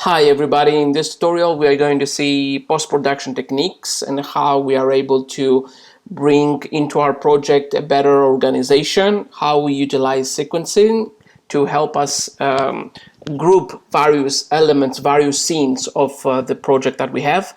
Hi everybody, in this tutorial we are going to see post-production techniques and how we are able to bring into our project a better organization, how we utilize sequencing to help us group various elements, various scenes of the project that we have.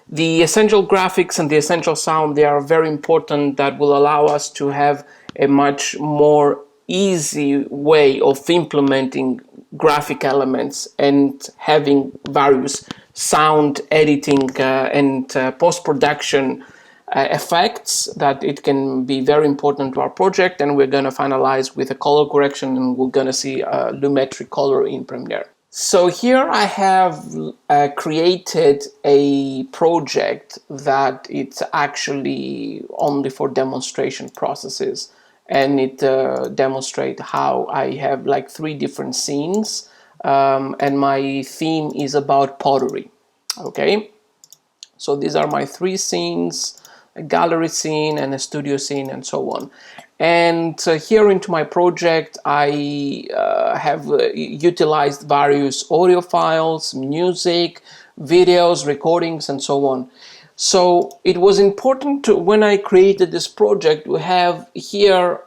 The essential graphics and the essential sound, they are very important, that will allow us to have a much more easy way of implementing graphic elements and having various sound editing and post-production effects, that it can be very important to our project. And we're going to finalize with a color correction, and we're going to see Lumetri Colour in Premiere. So here I have created a project that it's actually only for demonstration processes, and it demonstrates how I have like 3 different scenes, and my theme is about pottery. Okay, so these are my 3 scenes: a gallery scene and a studio scene and so on. And here into my project I have utilized various audio files, music, videos, recordings and so on. So it was important to, when I created this project, we have here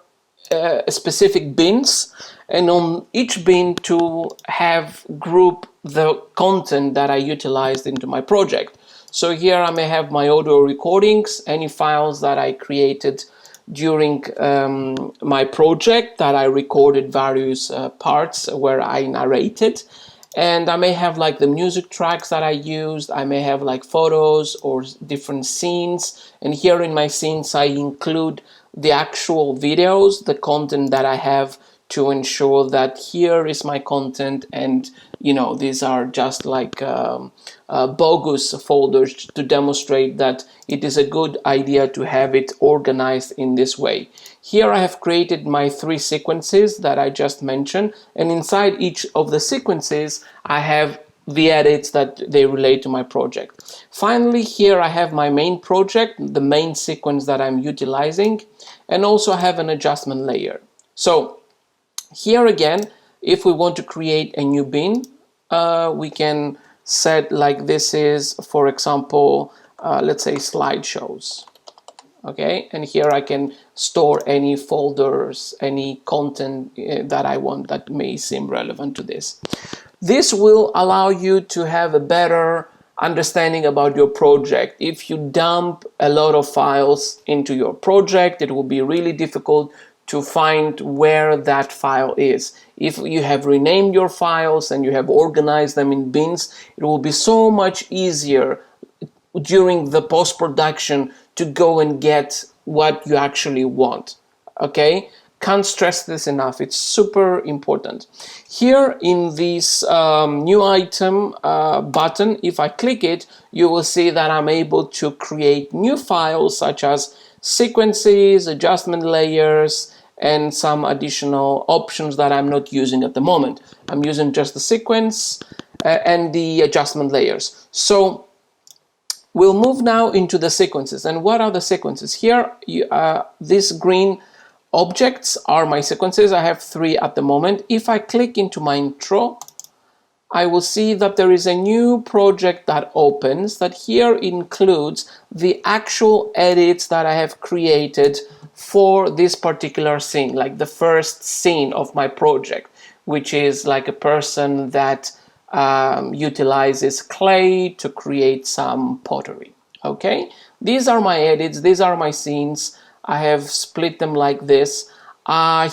specific bins, and on each bin to have group the content that I utilized into my project. So here I may have my audio recordings, any files that I created during my project, that I recorded various parts where I narrated. And I may have like the music tracks that I used, I may have like photos or different scenes. And here in my scenes I include the actual videos, the content that I have, to ensure that here is my content, and you know, these are just like bogus folders to demonstrate that it is a good idea to have it organized in this way. Here I have created my 3 sequences that I just mentioned, and inside each of the sequences I have the edits that they relate to my project. Finally, here I have my main project, the main sequence that I'm utilizing, and also I have an adjustment layer. So here again, if we want to create a new bin, we can set like this is, for example, let's say slideshows. Okay, and here I can store any folders, any content that I want that may seem relevant to this. This will allow you to have a better understanding about your project. If you dump a lot of files into your project, it will be really difficult to find where that file is. If you have renamed your files and you have organized them in bins, it will be so much easier during the post-production to go and get what you actually want. Okay, can't stress this enough, it's super important. Here in this new item button, if I click it, you will see that I'm able to create new files such as sequences, adjustment layers, and some additional options that I'm not using at the moment. I'm using just the sequence and the adjustment layers. So we'll move now into the sequences. And what are the sequences? Here, these green objects are my sequences. I have 3 at the moment. If I click into my intro, I will see that there is a new project that opens, that here includes the actual edits that I have created for this particular scene, like the first scene of my project, which is like a person that utilizes clay to create some pottery. Okay, these are my edits, these are my scenes. I have split them like this.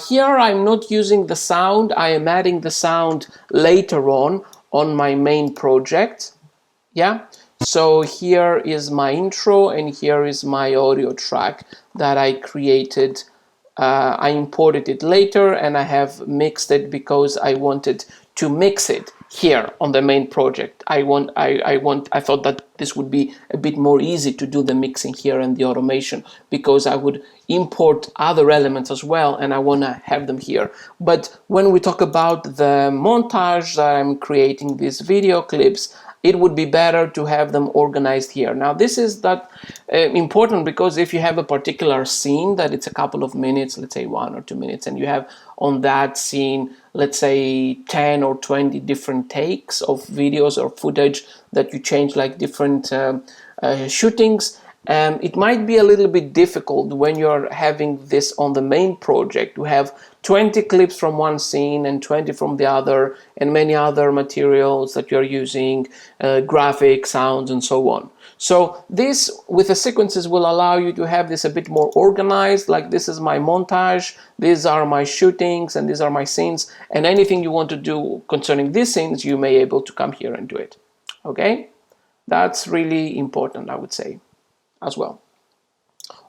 Here I'm not using the sound, I am adding the sound later on my main project. Yeah, so here is my intro and here is my audio track that I created. I imported it later and I have mixed it because I wanted to mix it here on the main project. I thought that this would be a bit more easy to do the mixing here and the automation, because I would import other elements as well and I want to have them here. But when we talk about the montage that I'm creating, these video clips, it would be better to have them organized here. Now this is that important, because if you have a particular scene that it's a couple of minutes, let's say 1 or 2 minutes, and you have on that scene, let's say 10 or 20 different takes of videos or footage that you change, like different shootings, it might be a little bit difficult when you're having this on the main project to have 20 clips from one scene and 20 from the other, and many other materials that you're using, graphics, sounds, and so on. So this, with the sequences, will allow you to have this a bit more organized, like this is my montage, these are my shootings, and these are my scenes, and anything you want to do concerning these scenes, you may be able to come here and do it. Okay? That's really important, I would say, as well.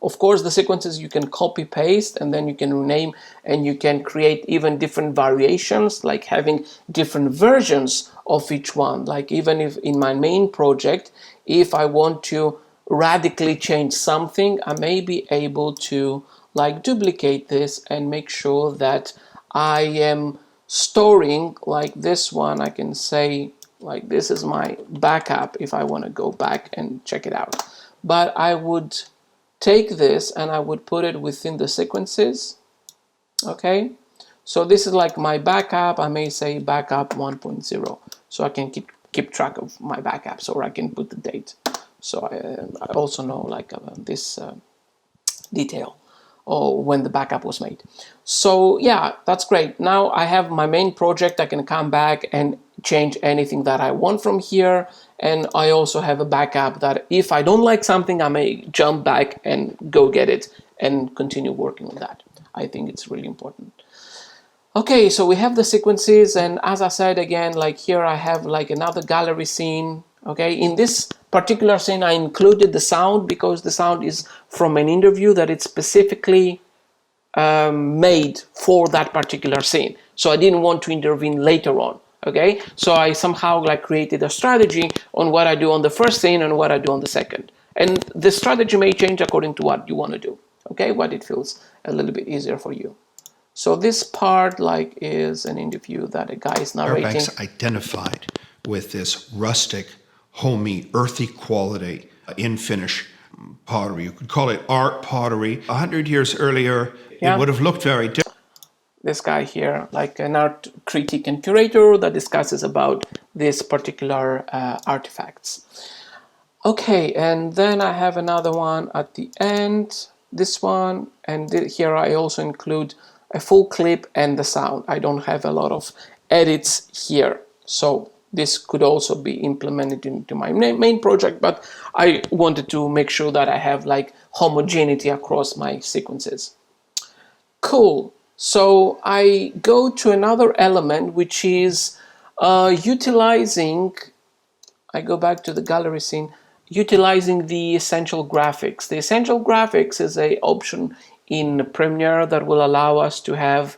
Of course, the sequences you can copy paste, and then you can rename, and you can create even different variations, like having different versions of each one. Like even if in my main project, if I want to radically change something, I may be able to like duplicate this and make sure that I am storing, like this one, I can say like this is my backup if I want to go back and check it out. But I would take this and I would put it within the sequences. Okay, so this is like my backup. I may say backup 1.0, so I can keep track of my backups, or I can put the date. So I also know like this detail, or when the backup was made. So yeah, that's great. Now I have my main project. I can come back and change anything that I want from here. And I also have a backup that if I don't like something, I may jump back and go get it and continue working on that. I think it's really important. Okay, so we have the sequences, and as I said again, like here I have like another gallery scene. Okay, in this particular scene I included the sound because the sound is from an interview that it's specifically made for that particular scene. So I didn't want to intervene later on. Okay, so I somehow like created a strategy on what I do on the first scene and what I do on the second. And the strategy may change according to what you want to do. Okay, what it feels a little bit easier for you. So this part like is an interview that a guy is narrating. Fairbanks identified with this rustic, homey, earthy quality in Finnish pottery. You could call it art pottery. 100 years earlier, it would have looked very different. This guy here, like an art critic and curator that discusses about these particular artifacts. Okay, and then I have another one at the end, this one, and here I also include a full clip and the sound. I don't have a lot of edits here, so this could also be implemented into my main project, but I wanted to make sure that I have like homogeneity across my sequences. Cool. So I go to another element, which is utilizing, I go back to the gallery scene, utilizing the essential graphics. The essential graphics is an option in Premiere that will allow us to have,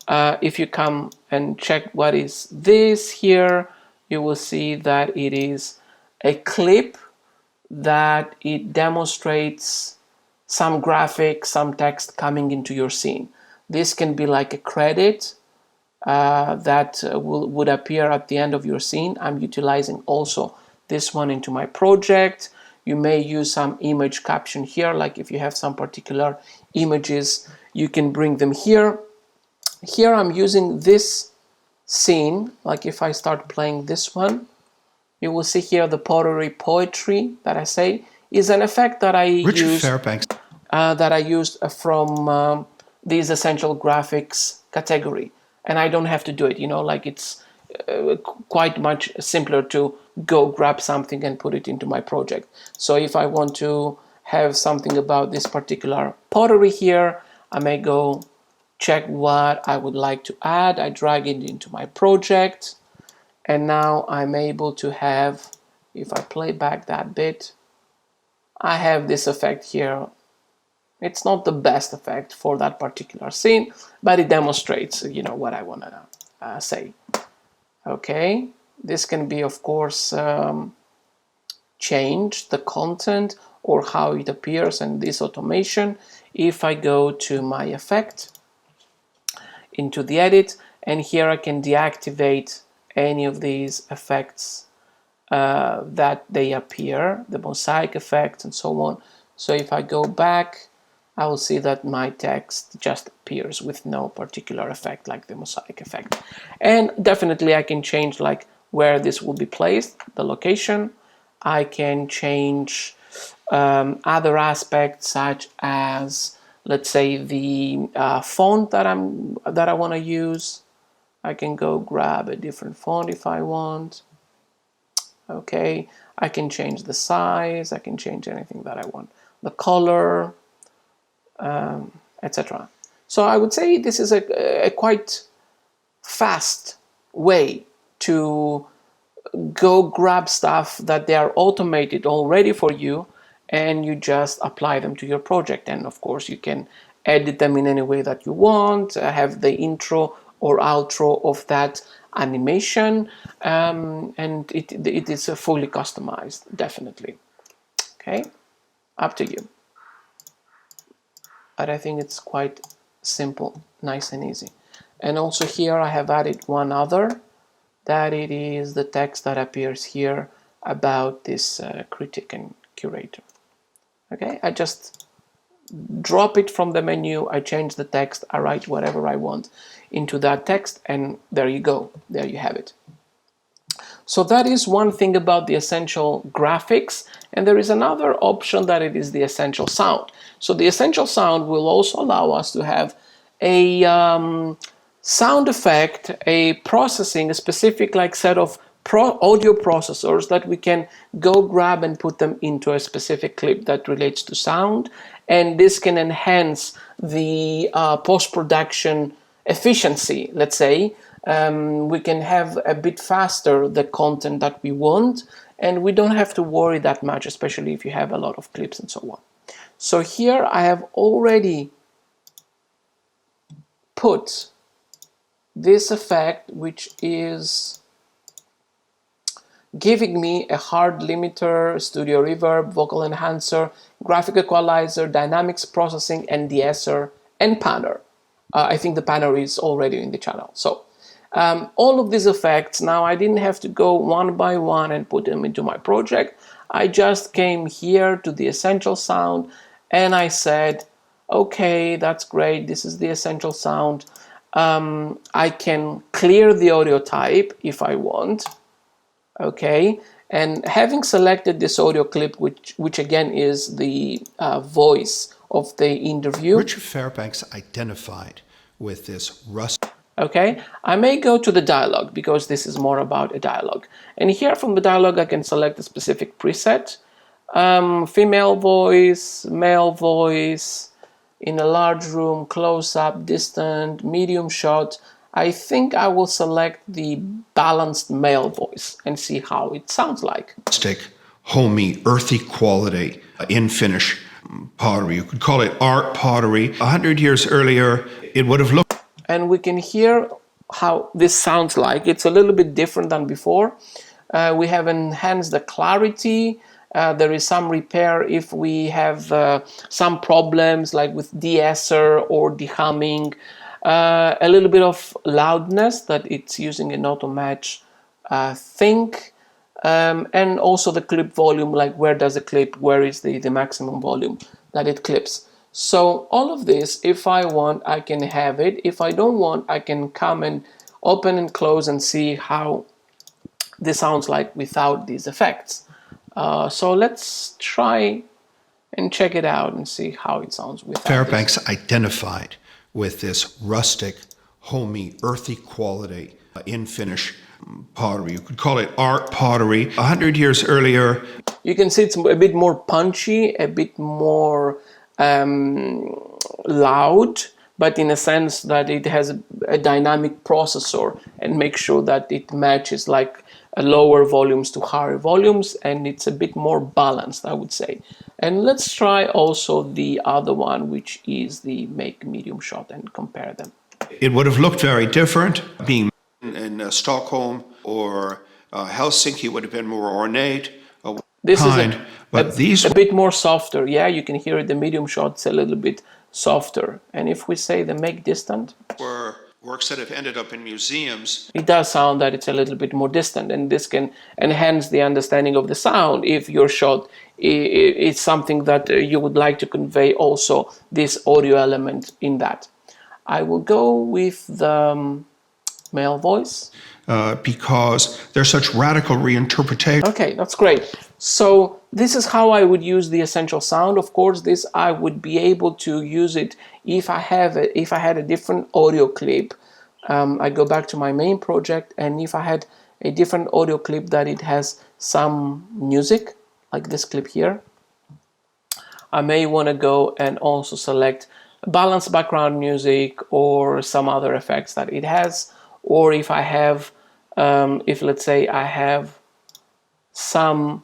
if you come and check what is this here, you will see that it is a clip that it demonstrates some graphics, some text coming into your scene. This can be like a credit that would appear at the end of your scene. I'm utilizing also this one into my project. You may use some image caption here, like if you have some particular images, you can bring them here. Here I'm using this scene, like if I start playing this one, you will see here the pottery poetry that I say is an effect that I used from these essential graphics category, and I don't have to do it, you know, like it's quite much simpler to go grab something and put it into my project. So if I want to have something about this particular pottery here, I may go check what I would like to add. I drag it into my project, and now I'm able to have, if I play back that bit, I have this effect here. It's not the best effect for that particular scene, but it demonstrates, you know, what I want to say. Okay, this can be, of course, change the content or how it appears in this automation. If I go to my effect, into the edit, and here I can deactivate any of these effects that they appear, the mosaic effects and so on. So if I go back, I will see that my text just appears with no particular effect, like the mosaic effect. And definitely I can change like where this will be placed, the location. I can change other aspects such as, let's say, the font that I want to use. I can go grab a different font if I want. Okay, I can change the size, I can change anything that I want, the color, etc. So I would say this is a quite fast way to go grab stuff that they are automated already for you, and you just apply them to your project. And of course you can edit them in any way that you want, have the intro or outro of that animation, and it is fully customized, definitely. Okay, up to you. But I think it's quite simple, nice and easy. And also here I have added one other, that it is the text that appears here about this critic and curator. Okay, I just drop it from the menu, I change the text, I write whatever I want into that text, and there you go, there you have it. So that is one thing about the essential graphics, and there is another option that it is the essential sound. So the essential sound will also allow us to have a sound effect, a processing, a specific like set of audio processors that we can go grab and put them into a specific clip that relates to sound, and this can enhance the post-production efficiency, let's say. We can have a bit faster the content that we want, and we don't have to worry that much, especially if you have a lot of clips and so on. So here I have already put this effect, which is giving me a hard limiter, studio reverb, vocal enhancer, graphic equalizer, dynamics processing, and de-esser, and panner. I think the panner is already in the channel. So all of these effects, now I didn't have to go one by one and put them into my project. I just came here to the essential sound and I said, okay, that's great, this is the essential sound. I can clear the audio type if I want. Okay, and having selected this audio clip, which again is the voice of the interview. Richard Fairbanks identified with this rust. Okay, I may go to the dialogue because this is more about a dialogue. And here from the dialogue I can select a specific preset. Female voice, male voice, in a large room, close-up, distant, medium shot. I think I will select the balanced male voice and see how it sounds like. Homey, earthy quality in Finnish pottery. You could call it art pottery. 100 years earlier, it would have looked... And we can hear how this sounds like. It's a little bit different than before. We have enhanced the clarity. There is some repair if we have some problems like with de-esser or dehumming. A little bit of loudness that it's using an auto match thing, and also the clip volume, like where does it clip, where is the maximum volume that it clips. So all of this, if I want, I can have it. If I don't want, I can come and open and close and see how this sounds like without these effects. So let's try and check it out and see how it sounds without Fairbanks this. identified with this rustic, homey, earthy quality in Finnish pottery. You could call it art pottery. 100 years earlier. You can see it's a bit more punchy, a bit more loud, but in a sense that it has a dynamic processor and make sure that it matches like lower volumes to higher volumes, and it's a bit more balanced, I would say. And let's try also the other one, which is the make medium shot, and compare them. It would have looked very different. Being in Stockholm or Helsinki would have been more ornate. This is a bit more softer. Yeah, you can hear it, the medium shot's a little bit softer. And if we say the make distant, were works that have ended up in museums. It does sound that it's a little bit more distant, and this can enhance the understanding of the sound if your shot is something that you would like to convey also this audio element in that. I will go with the male voice. Because there's such radical reinterpretation. Okay, that's great. So this is how I would use the essential sound. Of course, this I would be able to use it if I had a different audio clip. I go back to my main project, and if I had a different audio clip that it has some music, like this clip here, I may want to go and also select balanced background music or some other effects that it has. Or if I have, if let's say I have some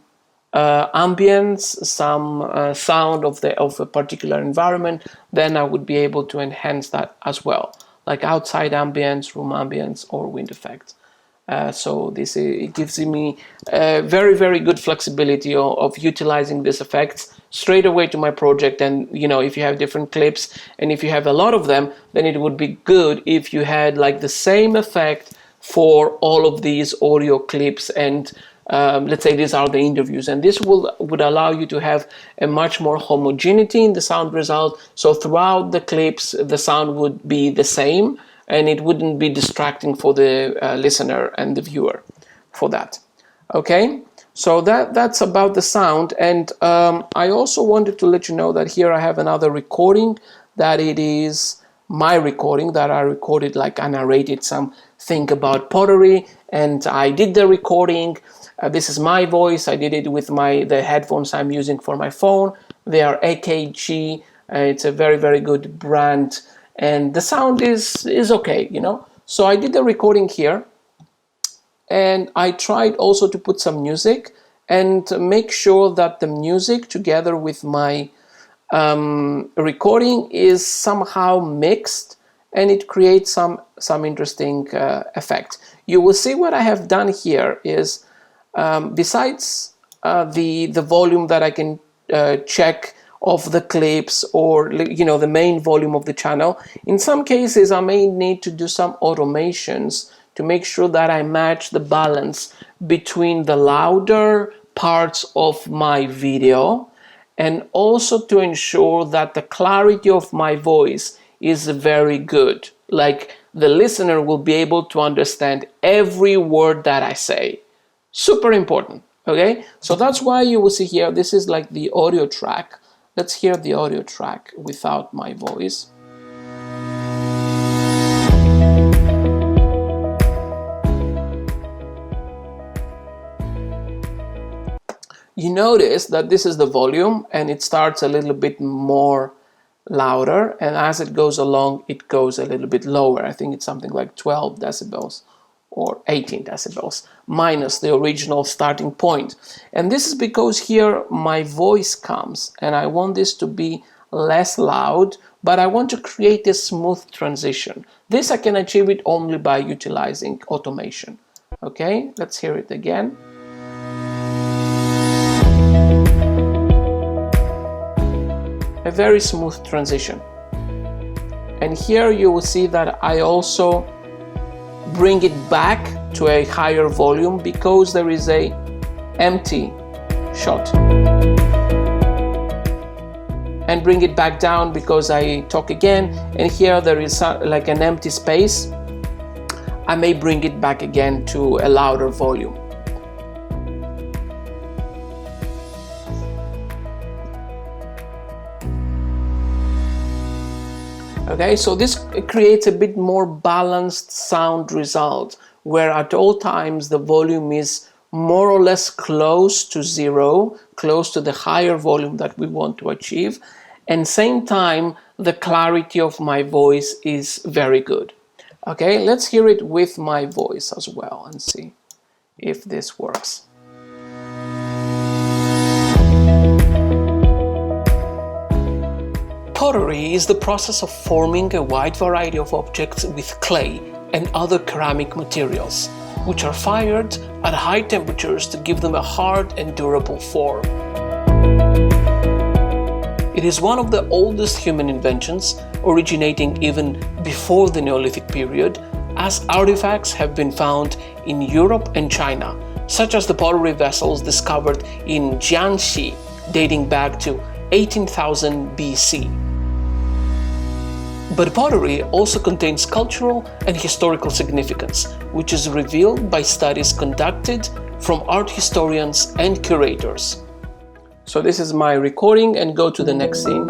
ambience, some sound of a particular environment, then I would be able to enhance that as well, like outside ambience, room ambience, or wind effects. So this it gives me very, very good flexibility of utilizing these effects straight away to my project. And you know, if you have different clips and if you have a lot of them, then it would be good if you had like the same effect for all of these audio clips. And let's say these are the interviews, and this would allow you to have a much more homogeneity in the sound result. So throughout the clips, the sound would be the same, and it wouldn't be distracting for the listener and the viewer for that. Okay, so that's about the sound. And I also wanted to let you know that here I have another recording, that it is my recording that I recorded, like I narrated something about pottery, and I did the recording. This is my voice. I did it with the headphones I'm using for my phone. They are AKG. It's a very, very good brand, and the sound is okay, you know. So I did the recording here, and I tried also to put some music and make sure that the music together with my recording is somehow mixed, and it creates some interesting effect. You will see what I have done here is besides the volume that I can check of the clips, or you know, the main volume of the channel, in some cases I may need to do some automations to make sure that I match the balance between the louder parts of my video, and also to ensure that the clarity of my voice is very good, like the listener will be able to understand every word that I say. Super important. Okay, so that's why you will see here, this is like the audio track. Let's hear the audio track without my voice. You notice that this is the volume, and it starts a little bit more louder, and as it goes along it goes a little bit lower. I think it's something like 12 decibels or 18 decibels minus the original starting point. And this is because here my voice comes, and I want this to be less loud, but I want to create a smooth transition. This I can achieve it only by utilizing automation. Okay, let's hear it again. A very smooth transition. And here you will see that I also bring it back to a higher volume because there is a empty shot, and bring it back down because I talk again, and here there is like an empty space. I may bring it back again to a louder volume. Okay, so this creates a bit more balanced sound result, where at all times the volume is more or less close to zero, close to the higher volume that we want to achieve, and same time the clarity of my voice is very good. Okay, let's hear it with my voice as well and see if this works. Pottery is the process of forming a wide variety of objects with clay and other ceramic materials, which are fired at high temperatures to give them a hard and durable form. It is one of the oldest human inventions originating even before the Neolithic period, as artifacts have been found in Europe and China, such as the pottery vessels discovered in Jiangxi dating back to 18,000 BC. But pottery also contains cultural and historical significance, which is revealed by studies conducted from art historians and curators. So this is my recording, and go to the next scene.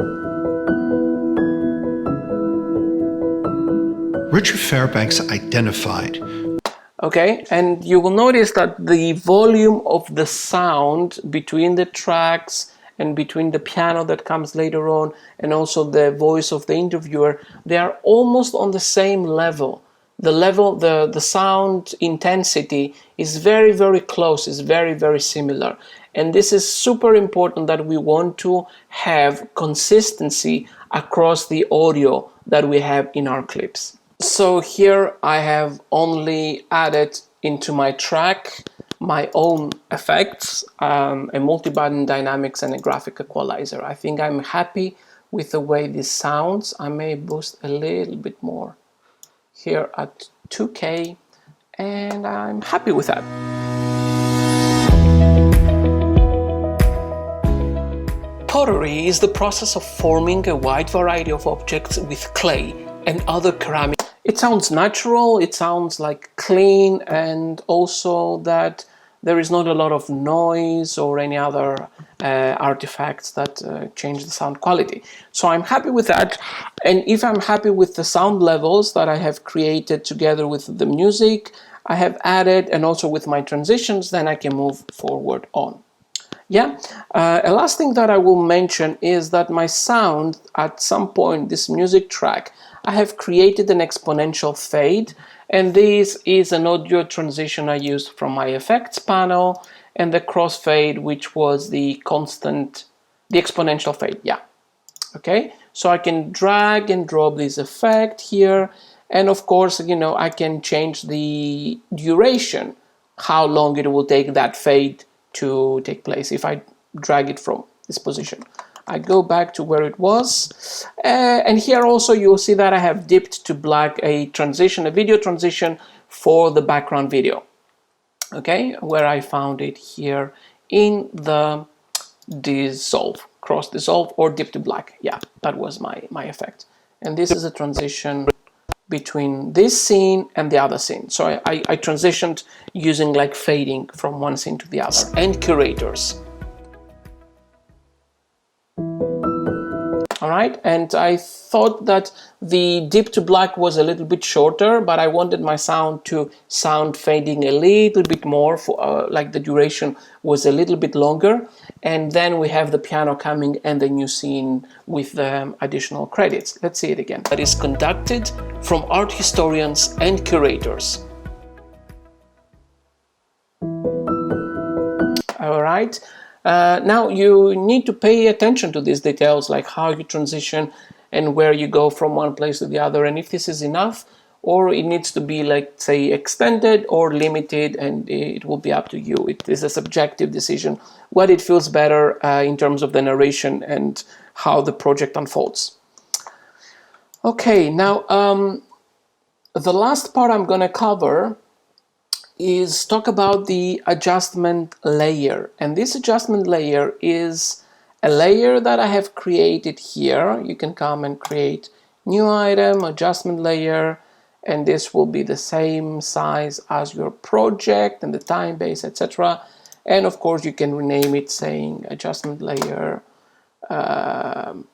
Richard Fairbanks identified. Okay, and you will notice that the volume of the sound between the tracks and between the piano that comes later on and also the voice of the interviewer, they are almost on the same level. The sound intensity is very, very close, is very, very similar. And this is super important, that we want to have consistency across the audio that we have in our clips. So here I have only added into my track my own effects, a multi-button dynamics and a graphic equalizer. I think I'm happy with the way this sounds. I may boost a little bit more here at 2K, and I'm happy with that. Pottery is the process of forming a wide variety of objects with clay and other ceramic. It sounds natural, it sounds like clean, and also that there is not a lot of noise or any other artifacts that change the sound quality. So I'm happy with that. And if I'm happy with the sound levels that I have created together with the music I have added, and also with my transitions, then I can move forward on. Yeah, a last thing that I will mention is that my sound, at some point, this music track, I have created an exponential fade, and this is an audio transition I used from my effects panel, and the crossfade, which was the exponential fade, yeah. Okay, so I can drag and drop this effect here, and of course, you know, I can change the duration, how long it will take that fade to take place if I drag it from this position. I go back to where it was, and here also you'll see that I have dipped to black a transition, a video transition for the background video. Okay, where I found it here in the dissolve, cross dissolve, or dip to black. Yeah, that was my effect. And this is a transition between this scene and the other scene. So I transitioned using like fading from one scene to the other, and curators. All right, and I thought that the dip to black was a little bit shorter, but I wanted my sound to sound fading a little bit more, for like the duration was a little bit longer. And then we have the piano coming and the new scene with the additional credits. Let's see it again. That is conducted from art historians and curators. All right. Now you need to pay attention to these details, like how you transition and where you go from one place to the other, and if this is enough, or it needs to be, like, say, extended or limited, and it will be up to you. It is a subjective decision, what it feels better in terms of the narration and how the project unfolds. Okay, now the last part I'm going to cover is talk about the adjustment layer. And this adjustment layer is a layer that I have created here. You can come and create new item, adjustment layer, and this will be the same size as your project and the time base, etc. And of course you can rename it, saying adjustment layer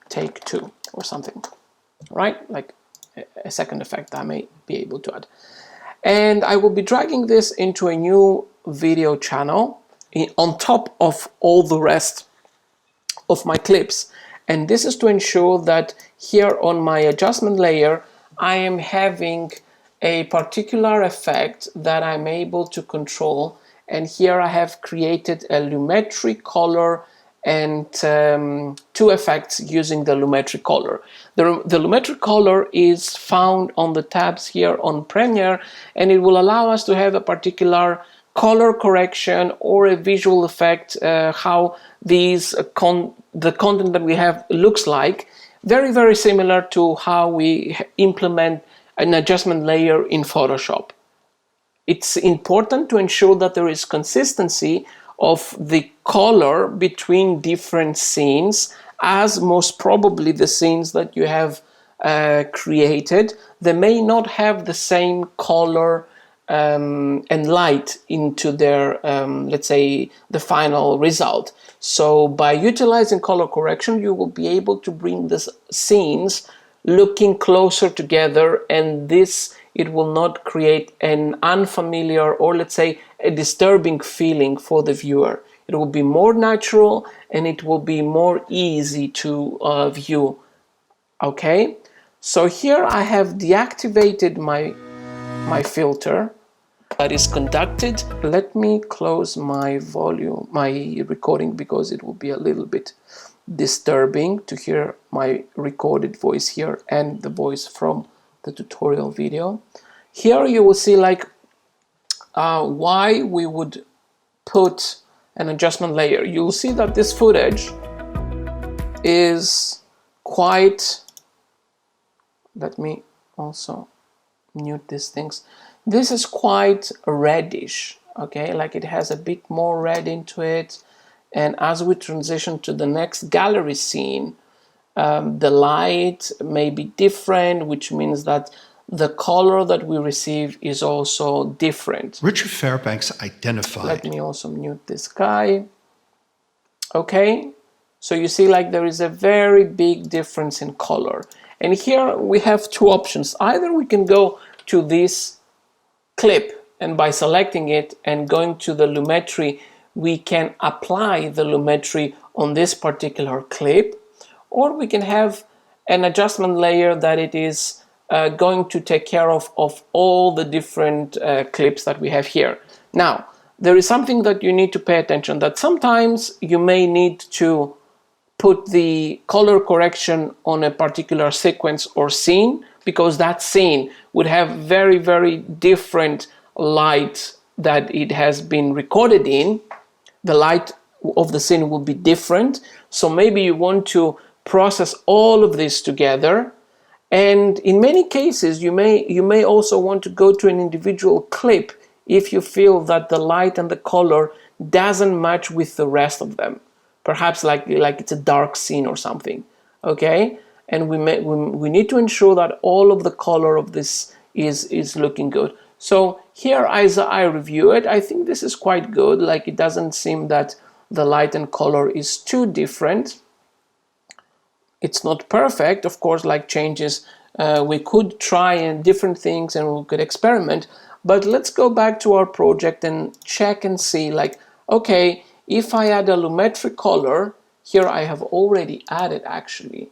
take 2 or something, right? Like a second effect I may be able to add. And I will be dragging this into a new video channel on top of all the rest of my clips. And this is to ensure that here on my adjustment layer, I am having a particular effect that I'm able to control. And here I have created a Lumetri Colour and 2 effects using the Lumetri Colour. The Lumetri Colour is found on the tabs here on Premiere, and it will allow us to have a particular color correction or a visual effect, how the content that we have looks like Very, very similar to how we implement an adjustment layer in Photoshop. It's important to ensure that there is consistency of the color between different scenes, as most probably the scenes that you have created, they may not have the same color and light into their, let's say, the final result. So by utilizing color correction, you will be able to bring the scenes looking closer together, and this, it will not create an unfamiliar or, let's say, a disturbing feeling for the viewer. It will be more natural and it will be more easy to view. Okay, so here I have deactivated my filter that is conducted. Let me close my volume, my recording, because it will be a little bit disturbing to hear my recorded voice here and the voice from the tutorial video. Here you will see like why we would put an adjustment layer. You'll see that this footage is quite, let me also mute these things. This is quite reddish, okay, like it has a bit more red into it. And as we transition to the next gallery scene, the light may be different, which means that the color that we receive is also different. Richard Fairbanks identified. Let me also mute this guy. Okay, so you see like there is a very big difference in color. And here we have two options. Either we can go to this clip, and by selecting it and going to the Lumetri, we can apply the Lumetri on this particular clip, or we can have an adjustment layer that it is going to take care of all the different clips that we have here. Now, there is something that you need to pay attention, that sometimes you may need to put the color correction on a particular sequence or scene, because that scene would have very, very different light that it has been recorded in. The light of the scene will be different. So maybe you want to process all of this together. And in many cases, you may also want to go to an individual clip if you feel that the light and the color doesn't match with the rest of them. Perhaps like it's a dark scene or something, okay? And we need to ensure that all of the color of this is looking good. So here, as I review it, I think this is quite good. Like it doesn't seem that the light and color is too different. It's not perfect, of course, like changes. We could try and different things and we could experiment, but let's go back to our project and check and see like, okay, if I add a Lumetri Colour, here I have already added actually,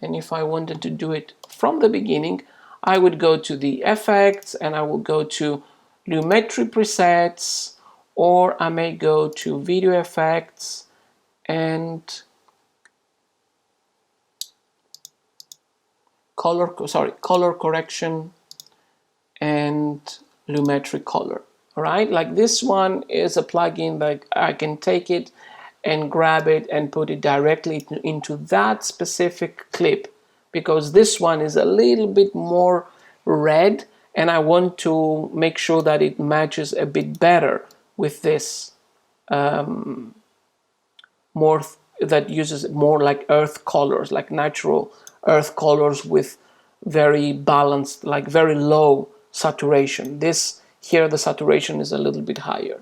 and if I wanted to do it from the beginning, I would go to the effects and I will go to Lumetri Presets, or I may go to video effects and color correction and Lumetri Colour. All right, like this one is a plugin that I can take it and grab it and put it directly into that specific clip, because this one is a little bit more red and I want to make sure that it matches a bit better with this more that uses more like earth colors, like natural earth colors with very balanced, like very low saturation. This here the saturation is a little bit higher.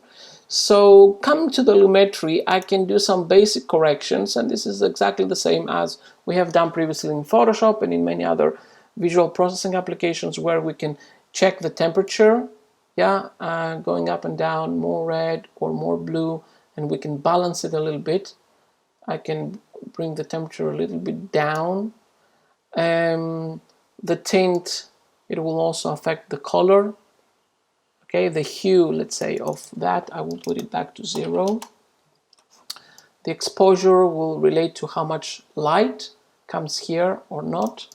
So come to the Lumetri, I can do some basic corrections, and this is exactly the same as we have done previously in Photoshop and in many other visual processing applications, where we can check the temperature, going up and down, more red or more blue, and we can balance it a little bit. I can bring the temperature a little bit down. The tint, it will also affect the color. Okay, the hue, let's say, of that, I will put it back to 0. The exposure will relate to how much light comes here or not.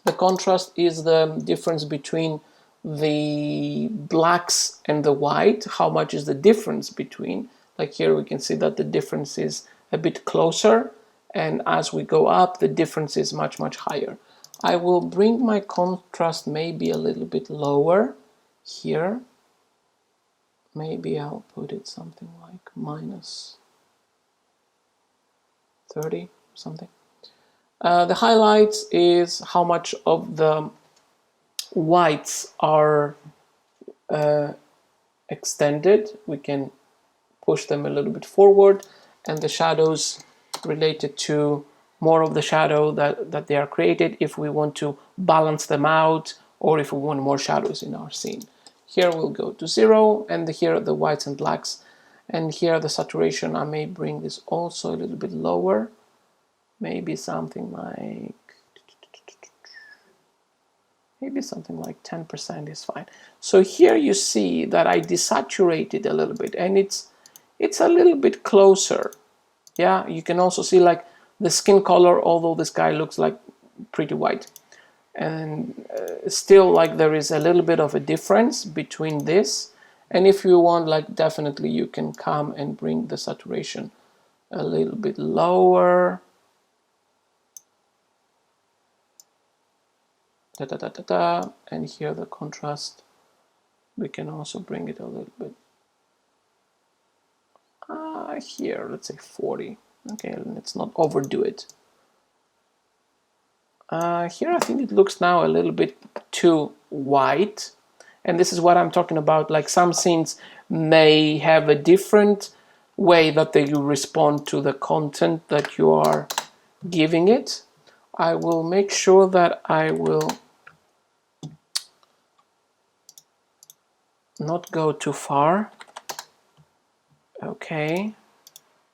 The contrast is the difference between the blacks and the white. How much is the difference between? Like here we can see that the difference is a bit closer, and as we go up the difference is much higher. I will bring my contrast maybe a little bit lower here. Maybe I'll put it something like minus 30 something. The highlights is how much of the whites are extended. We can push them a little bit forward, and the shadows related to more of the shadow that they are created if we want to balance them out or if we want more shadows in our scene. Here we'll go to 0, and here are the whites and blacks, and here the saturation. I may bring this also a little bit lower, maybe something like 10% is fine. So here you see that I desaturated a little bit, and it's a little bit closer. Yeah, you can also see like the skin color, although this guy looks like pretty white, and still like there is a little bit of a difference between this. And if you want, like, definitely you can come and bring the saturation a little bit lower. And here the contrast, we can also bring it a little bit here, let's say 40. Okay, let's not overdo it. Here I think it looks now a little bit too white, and this is what I'm talking about. Like, some scenes may have a different way that they respond to the content that you are giving it. I will make sure that I will not go too far. Okay,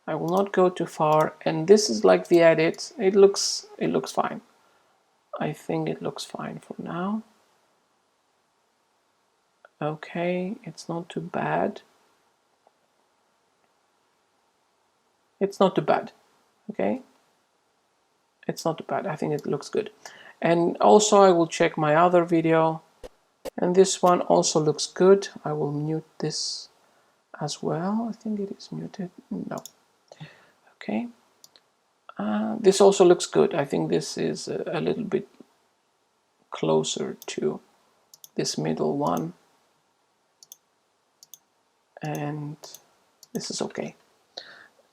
I will not go too far, and this is like the edit. It looks fine. I think it looks fine for now. Okay, it's not too bad. It's not too bad. Okay, it's not too bad. I think it looks good. And also I will check my other video, and this one also looks good. I will mute this as well. I think it is muted. No. Okay. This also looks good. I think this is a little bit closer to this middle one, and this is okay.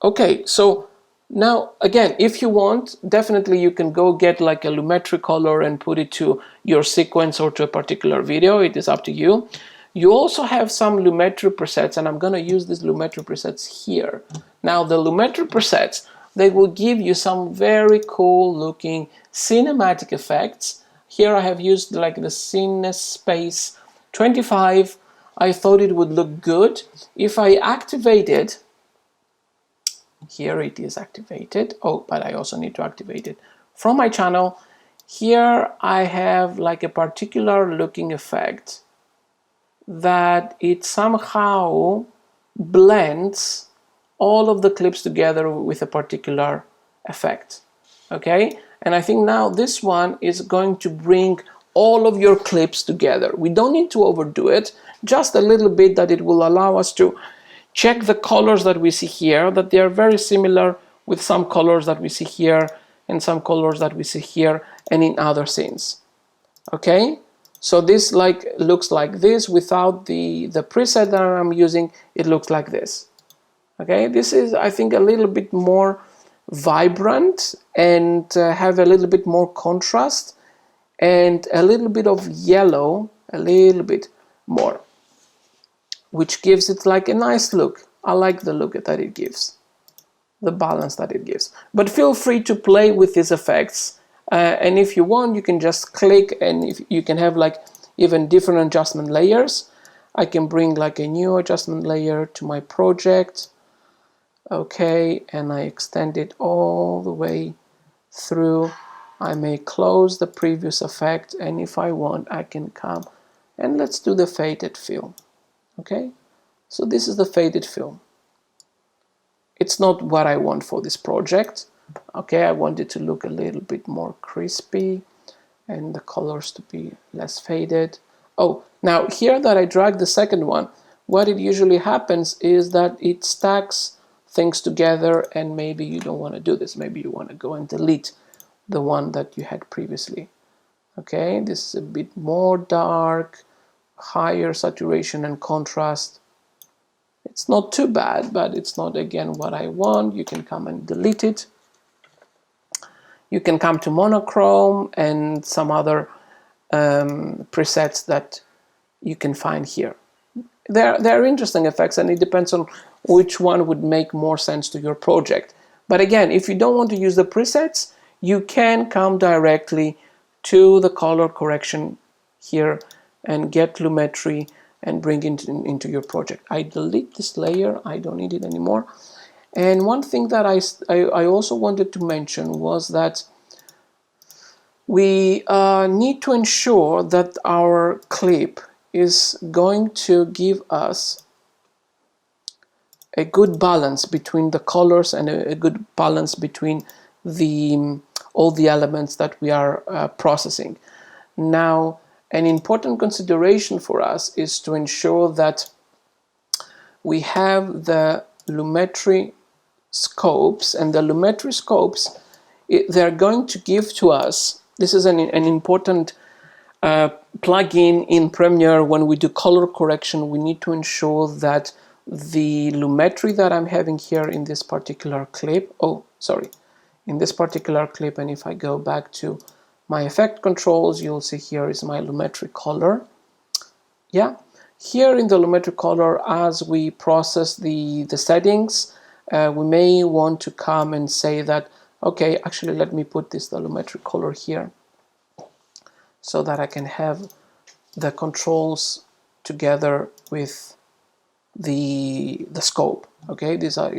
Okay, so now again, if you want, definitely you can go get like a Lumetri Colour and put it to your sequence or to a particular video. It is up to you. You also have some Lumetri presets, and I'm going to use these Lumetri presets here. Now the Lumetri presets, they will give you some very cool looking cinematic effects. Here I have used like the Cine Space 25. I thought it would look good. If I activate it, here it is activated. Oh, but I also need to activate it from my channel. Here I have like a particular looking effect that it somehow blends all of the clips together with a particular effect. Okay, and I think now this one is going to bring all of your clips together. We don't need to overdo it, just a little bit, that it will allow us to check the colors that we see here, that they are very similar with some colors that we see here and some colors that we see here and in other scenes. Okay, so this like looks like this. Without the preset that I'm using, it looks like this. Okay, this is, I think, a little bit more vibrant and have a little bit more contrast and a little bit of yellow, a little bit more, which gives it like a nice look. I like the look that it gives, the balance that it gives. But feel free to play with these effects, and if you want, you can just click, and if you can have like even different adjustment layers. I can bring like a new adjustment layer to my project. Okay, and I extend it all the way through. I may close the previous effect, and if I want, I can come and let's do the faded film. Okay, so this is the faded film. It's not what I want for this project. Okay, I want it to look a little bit more crispy and the colors to be less faded. Oh, now here that I drag the second one, what it usually happens is that it stacks things together, and maybe you don't want to do this. Maybe you want to go and delete the one that you had previously. Okay, this is a bit more dark, higher saturation and contrast. It's not too bad, but it's not, again, what I want. You can come and delete it. You can come to monochrome and some other presets that you can find here. They're interesting effects, and it depends on which one would make more sense to your project. But again, if you don't want to use the presets, you can come directly to the color correction here and get Lumetri and bring it into your project. I delete this layer, I don't need it anymore. And one thing that I also wanted to mention was that we need to ensure that our clip is going to give us a good balance between the colors and a good balance between all the elements that we are processing. Now, an important consideration for us is to ensure that we have the Lumetri scopes, and the Lumetri scopes, they're going to give to us, this is an important plugin in Premiere. When we do color correction, we need to ensure that the Lumetri that I'm having here in this particular clip, in this particular clip, and if I go back to my effect controls, you'll see here is my Lumetri Colour. Yeah, here in the Lumetri Colour, as we process the settings, we may want to come and say that, okay, actually let me put the Lumetri Colour here so that I can have the controls together with the scope. Okay, these are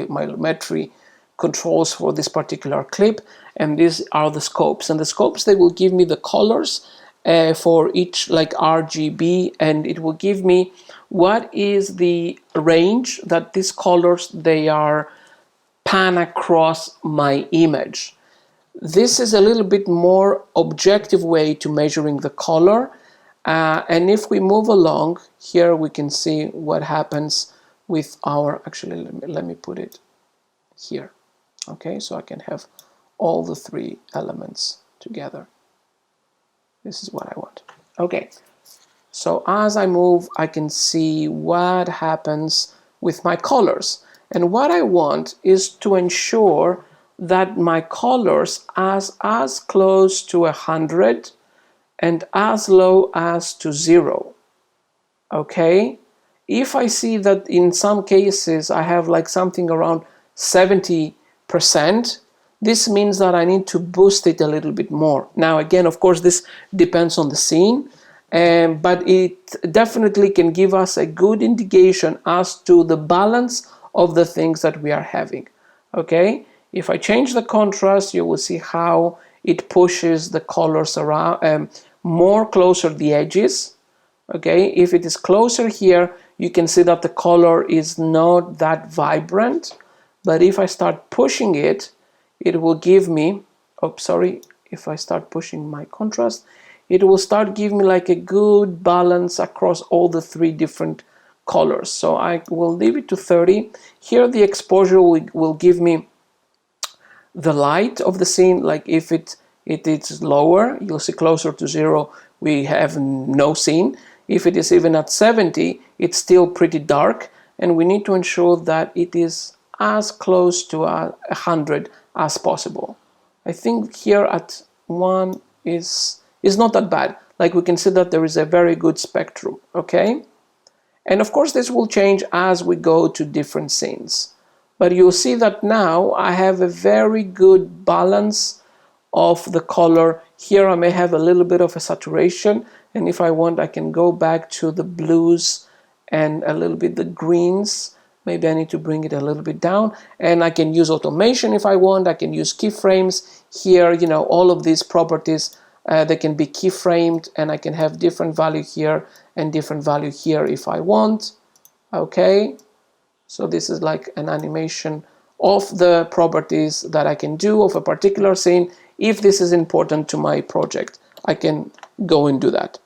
my Lumetri controls for this particular clip, and these are the scopes. And the scopes, they will give me the colors for each, like RGB, and it will give me what is the range that these colors they are pan across my image. This is a little bit more objective way to measuring the color, and if we move along here, we can see what happens with our, actually let me put it here. Okay, so I can have all the three elements together. This is what I want. Okay, so as I move, I can see what happens with my colors. And what I want is to ensure that my colors are as close to 100 and as low as to 0. Okay, if I see that in some cases I have like something around 70%, this means that I need to boost it a little bit more. Now again, of course, this depends on the scene, but it definitely can give us a good indication as to the balance of the things that we are having. Okay, if I change the contrast, you will see how it pushes the colors around more closer the edges. Okay, if it is closer here, you can see that the color is not that vibrant. But if I start pushing it, it will give me, if I start pushing my contrast, it will start giving me like a good balance across all the three different colors. So I will leave it to 30. Here the exposure will give me the light of the scene. Like if it is lower, you'll see closer to 0, we have no scene. If it is even at 70, it's still pretty dark, and we need to ensure that it is as close to 100 as possible. I think here at 1 is not that bad. Like we can see that there is a very good spectrum, okay? And of course this will change as we go to different scenes. But you'll see that now I have a very good balance of the color. Here I may have a little bit of a saturation, and if I want I can go back to the blues and a little bit the greens. Maybe I need to bring it a little bit down, and I can use automation if I want. I can use keyframes here. You know, all of these properties, they can be keyframed, and I can have different value here and different value here if I want. Okay, so this is like an animation of the properties that I can do of a particular scene. If this is important to my project, I can go and do that.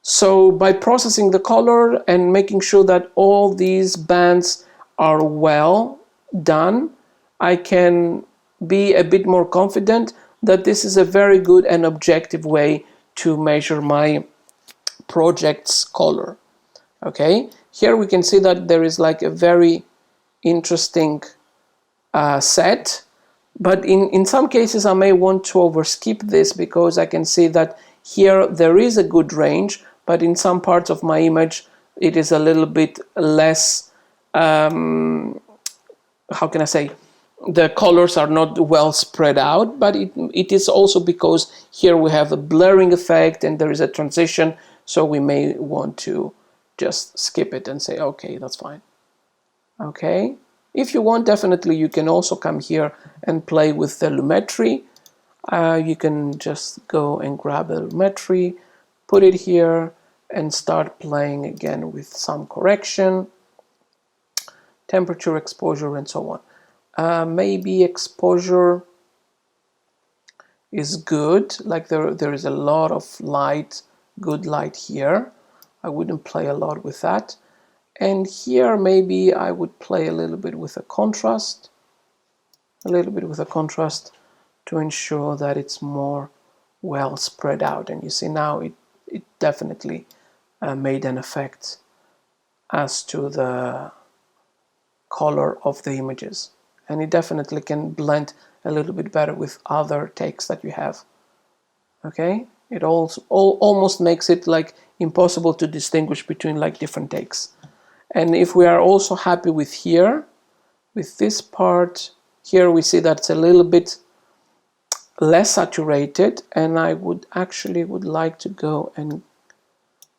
So by processing the color and making sure that all these bands are well done, I can be a bit more confident that this is a very good and objective way to measure my project's color. Okay, here we can see that there is like a very interesting set, but in some cases I may want to overskip this because I can see that here there is a good range, but in some parts of my image it is a little bit less, how can I say, the colors are not well spread out, but it is also because here we have a blurring effect and there is a transition, so we may want to just skip it and say, okay, that's fine. Okay, if you want, definitely you can also come here and play with the Lumetri. You can just go and grab a Lumetri, put it here, and start playing again with some correction, temperature, exposure, and so on. Maybe exposure is good, like there is a lot of light, good light here. I wouldn't play a lot with that. And here maybe I would play a little bit with a contrast, to ensure that it's more well spread out. And you see now it definitely made an effect as to the color of the images. And it definitely can blend a little bit better with other takes that you have. Okay, it also almost makes it like impossible to distinguish between like different takes. And if we are also happy with here, with this part here, we see that it's a little bit less saturated, and I would like to go and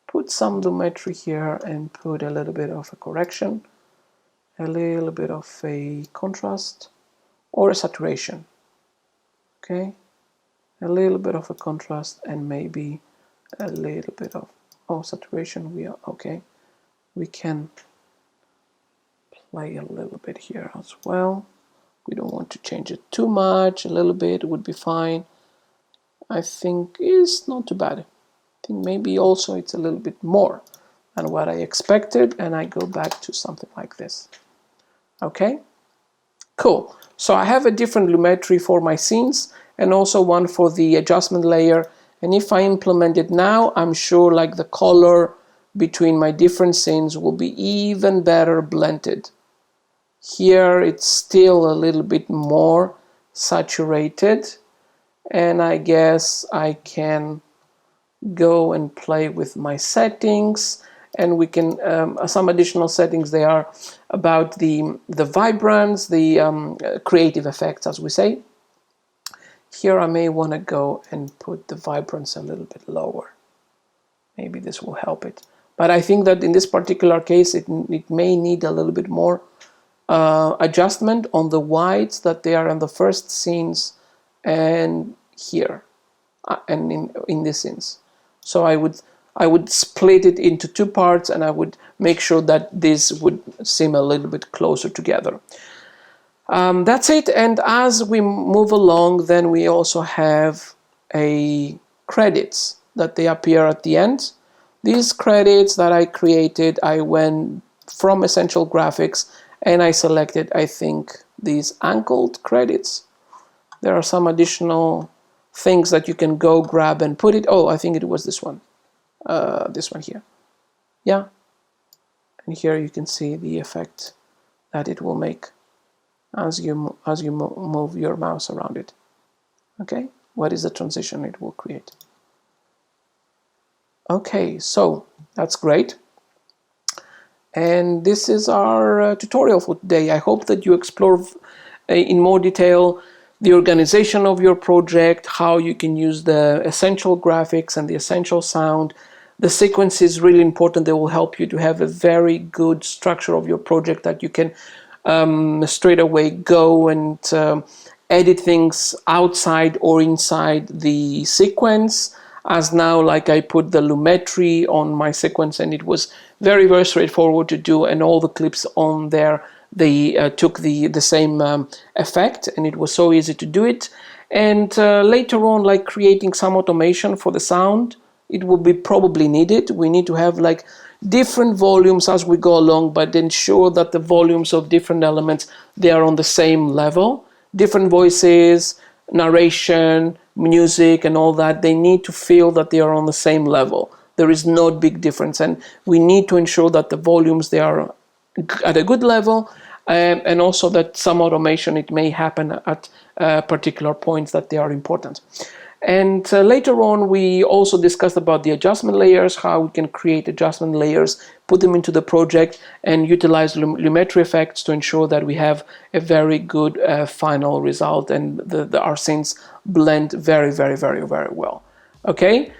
put some Lumetri here and put a little bit of a correction, a little bit of a contrast or a saturation. Okay, a little bit of a contrast and maybe a little bit of saturation. We are okay. We can play a little bit here as well. We don't want to change it too much. A little bit would be fine. I think it's not too bad. I think maybe also it's a little bit more than what I expected, and I go back to something like this. Okay, cool. So I have a different Lumetri for my scenes and also one for the adjustment layer. And if I implement it now, I'm sure like the color between my different scenes will be even better blended. Here it's still a little bit more saturated, and I guess I can go and play with my settings, and we can some additional settings. They are about the vibrance, the creative effects, as we say. Here I may want to go and put the vibrance a little bit lower. Maybe this will help it. But I think that in this particular case, it may need a little bit more adjustment on the whites that they are in the first scenes and here and in these scenes. So I would split it into two parts, and I would make sure that this would seem a little bit closer together. That's it. And as we move along, then we also have a credits that they appear at the end. These credits that I created, I went from Essential Graphics and I selected, I think, these angled credits. There are some additional things that you can go grab and put it. Oh, I think it was this one here. Yeah. And here you can see the effect that it will make as you move your mouse around it. Okay, what is the transition it will create? Okay, so that's great. And this is our tutorial for today. I hope that you explore in more detail the organization of your project, how you can use the essential graphics and the essential sound. The sequence is really important. They will help you to have a very good structure of your project that you can straight away go and edit things outside or inside the sequence. As now, like I put the Lumetri on my sequence, and it was very, very straightforward to do, and all the clips on there, they took the same effect, and it was so easy to do it. And later on, like creating some automation for the sound, it will be probably needed. We need to have like different volumes as we go along, but ensure that the volumes of different elements, they are on the same level. Different voices, narration, music, and all that, they need to feel that they are on the same level. There is no big difference, and we need to ensure that the volumes, they are at a good level, and also that some automation, it may happen at particular points that they are important. And later on, we also discussed about the adjustment layers, how we can create adjustment layers, put them into the project, and utilize Lumetri effects to ensure that we have a very good final result, and our scenes blend very, very, very, very well. Okay,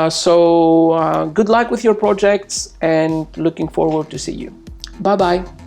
so good luck with your projects, and looking forward to see you. Bye-bye.